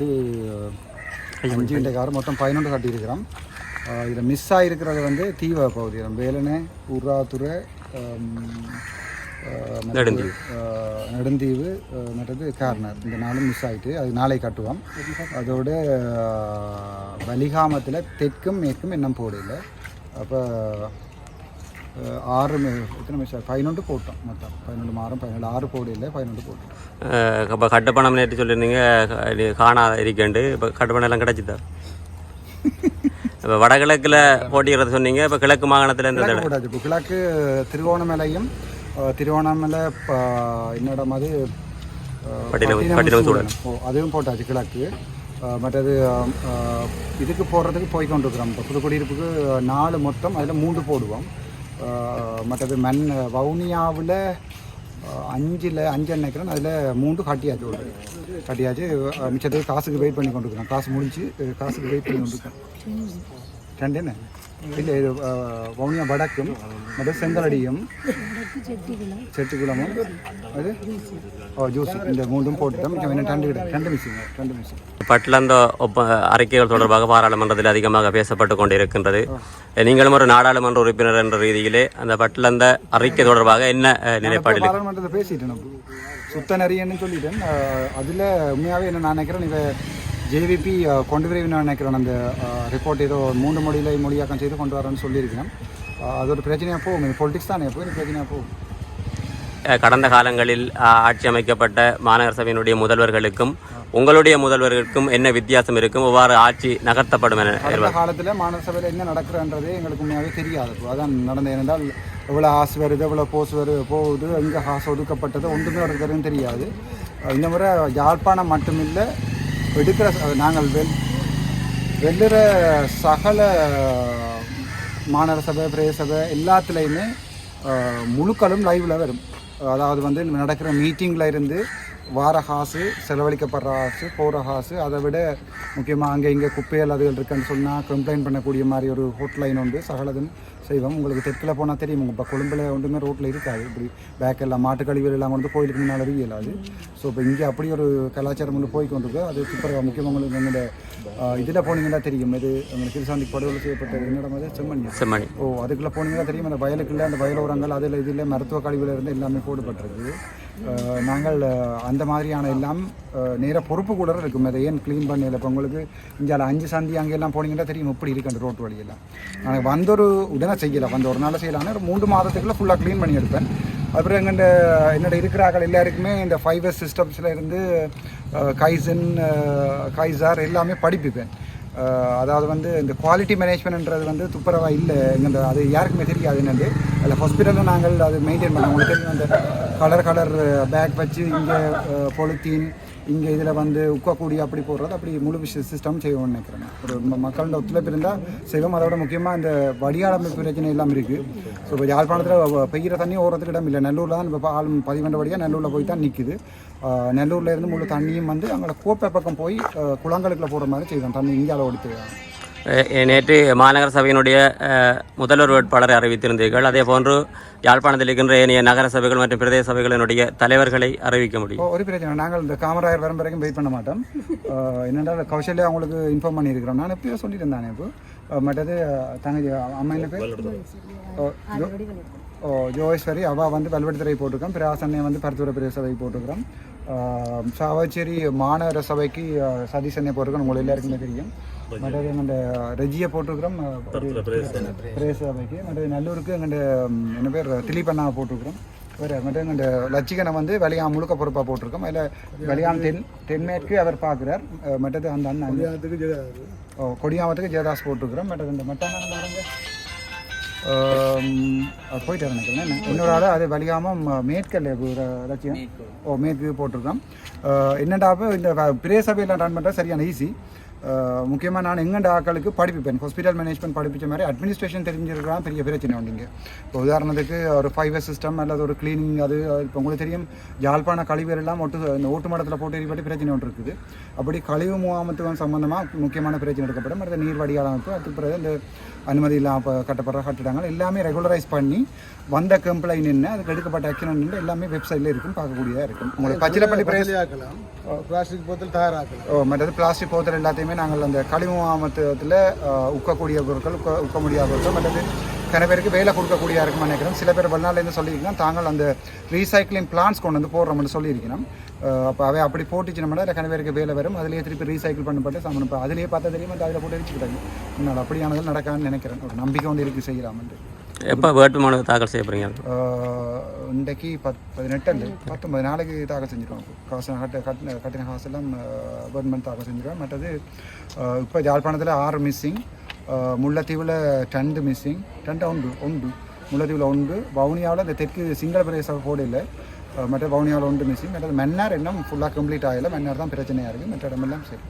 5 car மொத்தம் 11 கட்டியிருக்கிறோம். இதில் miss ஆகிருக்கிறது வந்து தீவ பகுதி வேலனை உர்ராத்துறை நெடுந்தீவு மற்றது கார்னர் இந்த நாளும் மிஸ் ஆகிட்டு அது நாளை கட்டுவோம். அதோட வலிகாமத்தில் தெற்கும் மேற்கும் இன்னும் போடல. அப்போ 6 எத்தனை மிஸ் 11 போட்டோம். மொத்தம் 11 மாதம் 6 போடல 11 போட்டோம். இப்போ கட்டுப்பணம் நேற்று சொல்லியிருந்தீங்க காணாத இருக்கேண்டு. இப்போ கட்டுப்பணம் எல்லாம் கிடச்சிதா? இப்போ வடகிழக்கில் போட்டிக்கிறது சொன்னீங்க. இப்போ கிழக்கு மாகாணத்தில் இருந்து போட்டாச்சு. இப்போ கிழக்கு திருவோணமலையும் திருவோணமலை என்னோட அது அதுவும் போட்டாச்சு கிழக்கு. மற்றது இதுக்கு போடுறதுக்கு போய் கொண்டிருக்கிறோம். இப்போ புதுக்குடியிருப்புக்கு 4 மொத்தம் அதில் 3 போடுவோம். மற்றது வவுனியாவில் 5 நினைக்கிறேன். அதில் 3 கட்டியாச்சு. மிச்சத்துக்கு காசுக்கு வெயிட் பண்ணி கொண்டிருக்கிறோம். காசு முடிஞ்சு காசுக்கு வெயிட் பண்ணி கொண்டிருக்கோம். 2 என்ன இல்லை இது வவுனியா வடக்கும் மற்ற செங்கலடியும் செட்டிக்குளமும் அது ஜூஸ் இந்த 3 போட்டுட்டோம். ரெண்டு மிஷின் பட்டிலந்த அறிக்கைகள் தொடர்பாக பாராளுமன்றத்தில் அதிகமாக பேசப்பட்டு கொண்டிருக்கின்றது. நீங்களும் ஒரு நாடாளுமன்ற உறுப்பினர் என்ற ரீதியிலே அந்த பட்டிலந்த அறிக்கை தொடர்பாக என்ன நிலைப்பாடு? பாராளுமன்றத்தில் பேசிட்டேன். சுத்த நெறியன்னு சொல்லிட்டேன். அதில் உண்மையாகவே என்ன நான் நினைக்கிறேன், இவ ஜேவிபி கொண்டு விரைவில் நினைக்கிறேன். அந்த ரிப்போர்ட் ஏதோ 3 மொழியாக்கம் செய்து கொண்டு வரேன்னு சொல்லியிருக்கேன். அது ஒரு பிரச்சனையாக போகும். இது பொலிட்டிக்ஸ் தானே போய் பிரச்சனையாக போகும். கடந்த காலங்களில் ஆட்சி அமைக்கப்பட்ட மாநகர சபையினுடைய முதல்வர்களுக்கும் உங்களுடைய முதல்வர்களுக்கும் என்ன வித்தியாசம் இருக்கும்? எவ்வாறு ஆட்சி நகர்த்தப்படும் என கடந்த காலத்தில் மாநகர சபையில் என்ன நடக்கிறன்றதே எங்களுக்கு உண்மையாகவே தெரியாது. அதான் நடந்தது. ஏனென்றால் எவ்வளோ ஆசு வருது, எவ்வளோ போகுது, எங்கே காசு ஒதுக்கப்பட்டது ஒன்றுமே இருக்கிறதுன்னு தெரியாது. இந்த முறை யாழ்ப்பாணம் மட்டுமில்லை, எடுக்கிற நாங்கள் வெல்லுற சகல மாநகர சபை பிரதேச சபை எல்லாத்துலேயுமே முழுக்களும் லைவில் வரும். அதாவது வந்து நடக்கிற மீட்டிங்கில் இருந்து வார காசு, செலவழிக்கப்படுற காசு, போகிற காசு, அதை விட முக்கியமாக அங்கே இங்கே குப்பைகள் அதுகள் இருக்குன்னு சொன்னால் கம்ப்ளைண்ட் பண்ணக்கூடிய மாதிரி ஒரு ஹோட்லைன் உண்டு. சகலதும் செய்வோம். உங்களுக்கு தெற்கில் போனால் தெரியும். இப்போ கொழும்பில் ஒன்றுமே ரோட்டில் இருக்காது. இப்படி பேக் எல்லாம் மாட்டு கழிவுகள் எல்லாம் வந்து கோயிலுக்கு முன்னால் இயலாது. ஸோ இப்போ இங்கே அப்படி ஒரு கலாச்சாரம் வந்து போய் கொண்டிருக்கு. அது சூப்பராக முக்கியமாக உங்களுக்கு எங்களோட இதில் போனீங்கன்னா தெரியும். இது உங்களுக்கு திருசாந்திக்கு படுகொலை செய்யப்பட்டது என்னோட மாதிரி செம்மணி. அதுக்குள்ளே போனீங்கன்னா தெரியும். அந்த வயலுக்குள்ள அந்த வயலோரங்கள் அதில் இதில் மருத்துவ கழிவுல இருந்து எல்லாமே போடப்பட்டிருக்கு. நாங்கள் அந்த மாதிரியான எல்லாம் நேராக பொறுப்பு கூட இருக்கும். அதை ஏன் க்ளீன் பண்ணல? இப்போ உங்களுக்கு இங்கே 5 சந்தி அங்கெல்லாம் போனீங்கன்னா தெரியும் எப்படி இருக்குது அந்த ரோட்டு வழியெல்லாம். நாங்கள் வந்தொரு உடனே செய்யலை, வந்து ஒரு நாள் செய்யலான்னு ஒரு 3 மாதத்துக்குள்ளே ஃபுல்லாக க்ளீன் பண்ணி எடுப்பேன். அப்புறம் என்னோட இருக்கிறார்கள் எல்லாருக்குமே இந்த 5S சிஸ்டம்ஸில் இருந்து கைசன் கைசார் எல்லாமே படிப்பிப்பேன். அதாவது வந்து இந்த குவாலிட்டி மேனேஜ்மெண்ட்ன்றது வந்து துப்புரவாக இல்லை எங்கள் அது யாருக்குமே தெரியாது. என்னது அதில் ஹாஸ்பிட்டலில் நாங்கள் அது மெயின்டைன் பண்ணோம். உங்களுக்கு தெரியும், அந்த கலர் பேக் வச்சு இங்கே பொலித்தீன் இங்கே இதில் வந்து உக்கக்கூடிய அப்படி போடுறது அப்படி முழு சிஸ்டம் செய்வோம்னு நினைக்கிறேன். ஒரு மக்களோட ஒத்துழைப்பு இருந்தால் செய்வோம். அதோட முக்கியமாக இந்த வடிகாலமைப்பு பிரச்சனை எல்லாம் இருக்குது. ஸோ இப்போ யாழ்ப்பாணத்தில் பெய்கிற தண்ணி ஓடுறதுக்கு இடம் இல்லை. நெல்லூரில் தான் இப்போ ஆள் 10 வழியாக நெல்லூரில் போய் தான் நிற்குது. நெல்லூரில் இருந்து முழு தண்ணியும் வந்து அங்கே கோப்பை பக்கம் போய் குளங்களுக்குள்ள போகிற மாதிரி செய்வோம். தண்ணி இந்தியாவில் ஓடித்து. நேற்று மாநகர சபையினுடைய முதல்வர் வேட்பாளரை அறிவித்திருந்தீர்கள். அதே போன்று யாழ்ப்பாணத்தில் இருக்கின்ற ஏனைய நகர சபைகள் மற்றும் பிரதேச சபைகளினுடைய தலைவர்களை அறிவிக்க முடியும். ஒரு பிரச்சனை, நாங்கள் இந்த காமராயர் வரும் வரைக்கும் வெயிட் பண்ண மாட்டோம். என்னென்றால் கௌசல்யா அவங்களுக்கு இன்ஃபார்ம் பண்ணியிருக்கிறோம். நான் எப்பயோ சொல்லிட்டு தானே. இப்போ மற்றது தங்கச்சி அம்மா என்ன பேர் ஜோகேஸ்வரி, அவள் வந்து வல்வெடுத்துறை போட்டிருக்கோம். பிராசன்னை வந்து பருத்துறை பிரதேச சபைக்கு போட்டிருக்கிறோம். சாவச்சேரி மாநகர சபைக்கு சதீசனை போட்டிருக்கோம். உங்களுக்கு எல்லாருக்குமே தெரியும். மற்றது எங்கள்ட ரெஜியை போட்டிருக்கிறோம் பிரதேச சபைக்கு. மற்றது நல்லூருக்கு எங்கள்ட என்ன பேர் திலீபண்ணாவை போட்டிருக்கிறோம். வேறு மற்ற எங்கள்ட லட்சிகனை வந்து வெளியாம் முழுக்க பொறுப்பாக போட்டிருக்கோம். அதில் வெளியாம் தென்மேற்கு அவர் பார்க்குறார். மற்றது அந்த அண்ணன் கொடியாமத்துக்கு ஜெயதாஸ் போட்டிருக்கிறோம். மற்றது இந்த மட்டாங்க போயிட்டு நினைக்கிறேன். இன்னொரு ஆள் அது வலிகாமல் மேற்கல்ல லட்சியம் மேற்கு போட்டிருக்கோம். என்னடாப்போ இந்த பிரதேச சபையில் ரன் பண்ணுறது சரியான ஈஸி. முக்கியமாக நான் எங்கண்ட ஆக்களுக்கு படிப்பிப்பேன் ஹாஸ்பிட்டல் மேனேஜ்மெண்ட் படிப்பிச்ச மாதிரி அட்மினிஸ்ட்ரேஷன் தெரிஞ்சிருக்கலாம் பெரிய பிரச்சனை உண்டிங்க. இப்போ உதாரணத்துக்கு ஒரு 5S சிஸ்டம் அல்லது ஒரு கிளீனிங் அது இப்போ உங்களுக்கு தெரியும் யாழ்ப்பாண கழிவுகள் எல்லாம் ஓட்டு மடத்தில் போட்டு எரிபட்டு பிரச்சனை ஒன்று இருக்குது. அப்படி கழிவு முகாமத்துவம் சம்பந்தமாக முக்கியமான பிரச்சனை எடுக்கப்படும். அடுத்த நீர் வடிகால் அமைப்பு அதுக்கு பிறகு இந்த அனுமதி இல்லாமல் கட்டப்படுற கட்டிடங்கள் எல்லாமே ரெகுலரைஸ் பண்ணி வந்த கம்ப்ளைண்ட் என்ன அதுக்கு எடுக்கப்பட்ட ஆக்ஷன் எல்லாமே வெப்சைட்டில் இருக்கும் பார்க்கக்கூடியதாக இருக்கும். உங்களுக்கு பச்சிலப்பள்ளி பிளாஸ்டிக் போத்தல் தயாராக்கலாம். மற்றது பிளாஸ்டிக் போத்தல் எல்லாத்தையுமே நாங்கள் அந்த கழிவு முகாமத்துவத்தில் உக்கக்கூடிய பொருட்கள் உக்க முடியாத பொருட்கள் மற்றது சில பேருக்கு வேலை கொடுக்கக்கூடியா இருக்குன்னு நினைக்கிறோம். சில பேர் வெளிநாட்டிலேருந்து சொல்லியிருக்கோம் தாங்கள் அந்த ரீசைக்ளிங் பிளான்ஸ் கொண்டு வந்து போடுறோம்னு சொல்லியிருக்கணும். அப்போ அவை அப்படி போட்டுச்சுனோம்னா அதில் கன பேருக்கு வேலை வரும். அதிலேயே திருப்பி ரீசைக்கிள் பண்ணப்பட்டு சாமன் அதிலேயே பார்த்தா தெரியும் அந்த அதில் போட்டு வச்சுக்கிட்டாங்க. என்னால் அப்படியானதில் நடக்கான்னு நினைக்கிறேன். ஒரு நம்பிக்கை ஒன்று இருக்குது செய்யலாம்ட்டு. எப்போ வேட்புமனு தாக்கல் செய்ய போகிறீங்க? இன்றைக்கு 19 நாளைக்கு தாக்கல் செஞ்சுருவோம். காசு கட்டின காசெல்லாம் கவர்மெண்ட் தாக்கல் செஞ்சுருவோம். மற்றது இப்போ யாழ்ப்பாணத்தில் 6 மிஸ்ஸிங், முல்லைத்தீவில் 10 மிஸ்ஸிங், 10 உண்டு முல்லைத்தீவில் உண்டு. வவுனியாவில் இந்த தெற்கு சிங்கள பிரதேச போர்டு இல்லை. மற்ற வவுனியாவில் 1 மிஸ்ஸிங். மற்றது மன்னார் இன்னும் ஃபுல்லாக கம்ப்ளீட் ஆகலை. மன்னார் தான் பிரச்சனையாக இருக்குது. மற்ற இடமெல்லாம் சரி.